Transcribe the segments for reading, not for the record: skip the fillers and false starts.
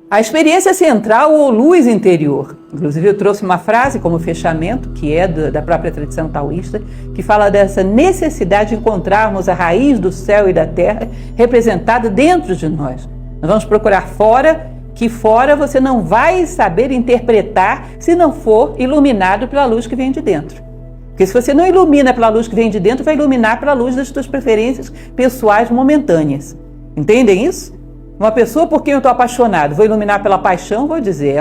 A experiência central ou luz interior. Inclusive eu trouxe uma frase como fechamento, que é da própria tradição taoísta, que fala dessa necessidade de encontrarmos a raiz do céu e da terra representada dentro de nós. Nós vamos procurar fora, que fora você não vai saber interpretar se não for iluminado pela luz que vem de dentro. Porque se você não ilumina pela luz que vem de dentro, vai iluminar pela luz das suas preferências pessoais momentâneas. Entendem isso? Uma pessoa por quem eu estou apaixonado, vou iluminar pela paixão, vou dizer,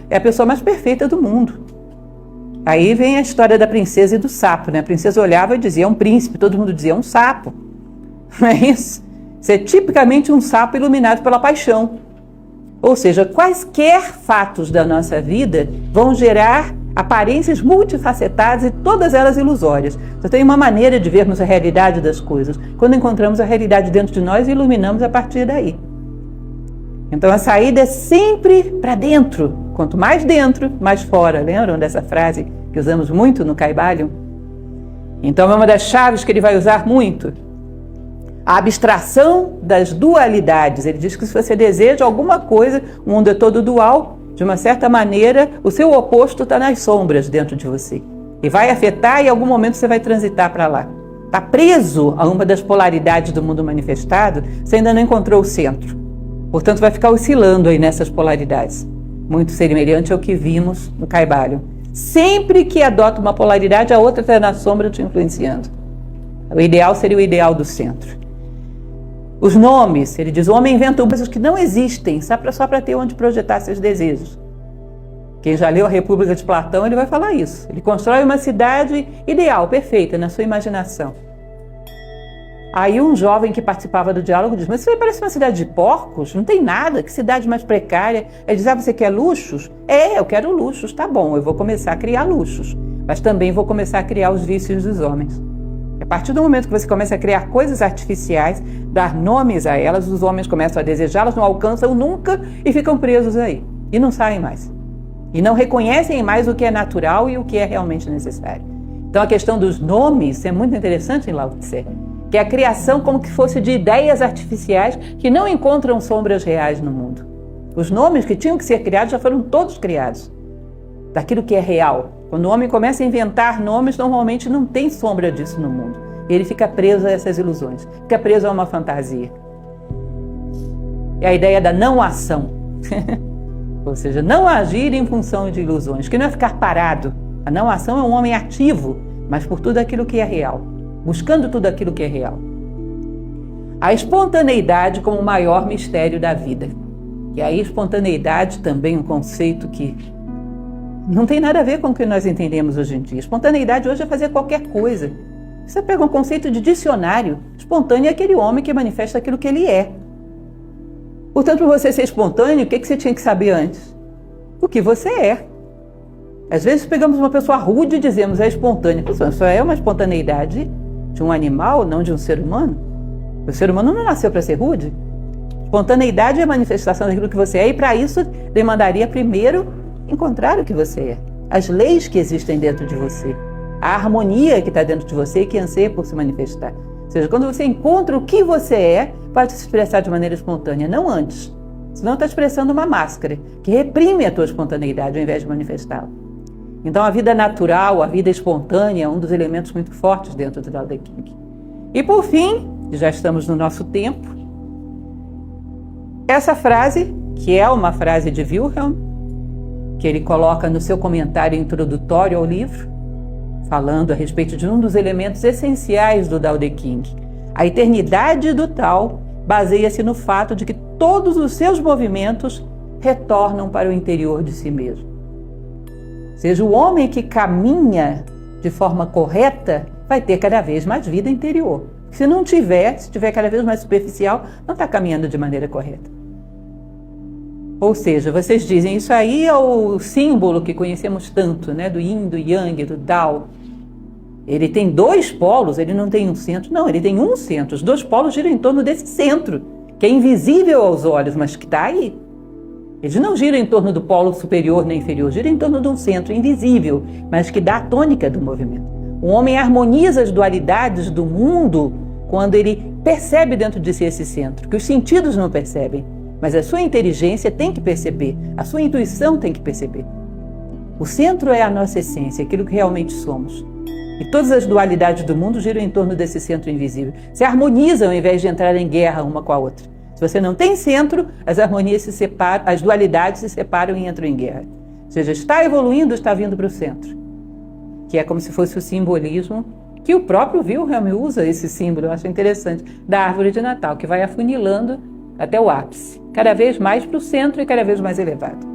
é a pessoa mais perfeita do mundo. Aí vem a história da princesa e do sapo, né? A princesa olhava e dizia, é um príncipe, todo mundo dizia, é um sapo. Não é isso? Isso é tipicamente um sapo iluminado pela paixão. Ou seja, quaisquer fatos da nossa vida vão gerar aparências multifacetadas e todas elas ilusórias. Só tem uma maneira de vermos a realidade das coisas, quando encontramos a realidade dentro de nós e iluminamos a partir daí. Então a saída é sempre para dentro. Quanto mais dentro, mais fora. Lembram dessa frase que usamos muito no Kybalion? Então é uma das chaves que ele vai usar muito. A abstração das dualidades. Ele diz que se você deseja alguma coisa, o mundo é todo dual, de uma certa maneira, o seu oposto está nas sombras dentro de você. E vai afetar e em algum momento você vai transitar para lá. Está preso a uma das polaridades do mundo manifestado, você ainda não encontrou o centro. Portanto, vai ficar oscilando aí nessas polaridades. Muito semelhante ao que vimos no Kybalion. Sempre que adota uma polaridade, a outra está na sombra te influenciando. O ideal seria o ideal do centro. Os nomes, ele diz, o homem inventa coisas que não existem, só para ter onde projetar seus desejos. Quem já leu a República de Platão, ele vai falar isso. Ele constrói uma cidade ideal, perfeita, na sua imaginação. Aí um jovem que participava do diálogo diz, mas isso aí parece uma cidade de porcos, não tem nada, que cidade mais precária. Ele diz, você quer luxos? Eu quero luxos, tá bom, eu vou começar a criar luxos, mas também vou começar a criar os vícios dos homens. A partir do momento que você começa a criar coisas artificiais, dar nomes a elas, os homens começam a desejá-las, não alcançam nunca e ficam presos aí. E não saem mais. E não reconhecem mais o que é natural e o que é realmente necessário. Então a questão dos nomes é muito interessante em Lao Tse, que é a criação como que fosse de ideias artificiais que não encontram sombras reais no mundo. Os nomes que tinham que ser criados já foram todos criados, daquilo que é real. Quando o homem começa a inventar nomes, normalmente não tem sombra disso no mundo. Ele fica preso a essas ilusões, fica preso a uma fantasia. É a ideia da não ação. Ou seja, não agir em função de ilusões, que não é ficar parado. A não ação é um homem ativo, mas por tudo aquilo que é real, buscando tudo aquilo que é real. A espontaneidade como o maior mistério da vida. E aí, espontaneidade também um conceito que não tem nada a ver com o que nós entendemos hoje em dia. Espontaneidade hoje é fazer qualquer coisa. Você pega um conceito de dicionário. Espontâneo é aquele homem que manifesta aquilo que ele é. Portanto, para você ser espontâneo, o que você tinha que saber antes? O que você é. Às vezes pegamos uma pessoa rude e dizemos é espontânea. Isso é uma espontaneidade de um animal, não de um ser humano. O ser humano não nasceu para ser rude. Espontaneidade é a manifestação daquilo que você é e para isso demandaria primeiro encontrar o que você é, as leis que existem dentro de você, a harmonia que está dentro de você e que anseia por se manifestar. Ou seja, quando você encontra o que você é, pode se expressar de maneira espontânea, não antes. Senão está expressando uma máscara que reprime a tua espontaneidade ao invés de manifestá-la. Então a vida natural, a vida espontânea é um dos elementos muito fortes dentro do Tao Te Ching. E por fim, já estamos no nosso tempo, essa frase, que é uma frase de Wilhelm, que ele coloca no seu comentário introdutório ao livro, falando a respeito de um dos elementos essenciais do Tao Te Ching. A eternidade do Tao baseia-se no fato de que todos os seus movimentos retornam para o interior de si mesmo. Ou seja, o homem que caminha de forma correta vai ter cada vez mais vida interior. Se não tiver, se tiver cada vez mais superficial, não está caminhando de maneira correta. Ou seja, vocês dizem, isso aí é o símbolo que conhecemos tanto, né? Do Yin, do Yang, do Tao. Ele tem dois polos, ele não tem um centro. Não, ele tem um centro. Os dois polos giram em torno desse centro, que é invisível aos olhos, mas que está aí. Eles não giram em torno do polo superior nem inferior, giram em torno de um centro invisível, mas que dá a tônica do movimento. O homem harmoniza as dualidades do mundo quando ele percebe dentro de si esse centro, que os sentidos não percebem. Mas a sua inteligência tem que perceber, a sua intuição tem que perceber. O centro é a nossa essência, aquilo que realmente somos. E todas as dualidades do mundo giram em torno desse centro invisível. Se harmonizam ao invés de entrar em guerra uma com a outra. Se você não tem centro, as harmonias se separam, as dualidades se separam e entram em guerra. Ou seja, está evoluindo, está vindo para o centro. Que é como se fosse o simbolismo que o próprio Wilhelm usa, esse símbolo, eu acho interessante, da árvore de Natal, que vai afunilando até o ápice, cada vez mais para o centro e cada vez mais elevado.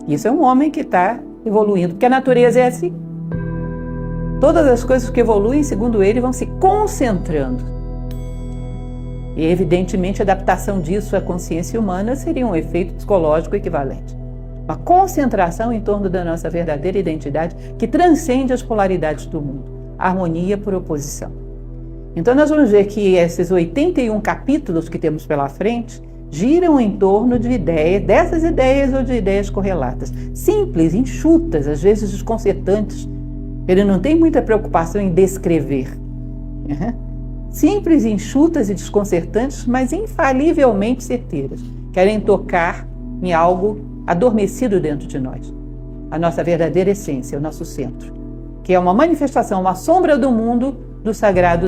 Isso é um homem que está evoluindo, porque a natureza é assim. Todas as coisas que evoluem, segundo ele, vão se concentrando. E, evidentemente, a adaptação disso à consciência humana seria um efeito psicológico equivalente. Uma concentração em torno da nossa verdadeira identidade que transcende as polaridades do mundo. Harmonia por oposição. Então, nós vamos ver que esses 81 capítulos que temos pela frente giram em torno de ideias, dessas ideias ou de ideias correlatas. Simples, enxutas, às vezes desconcertantes. Ele não tem muita preocupação em descrever. Simples, enxutas e desconcertantes, mas infalivelmente certeiras. Querem tocar em algo adormecido dentro de nós. A nossa verdadeira essência, o nosso centro. Que é uma manifestação, uma sombra do mundo do sagrado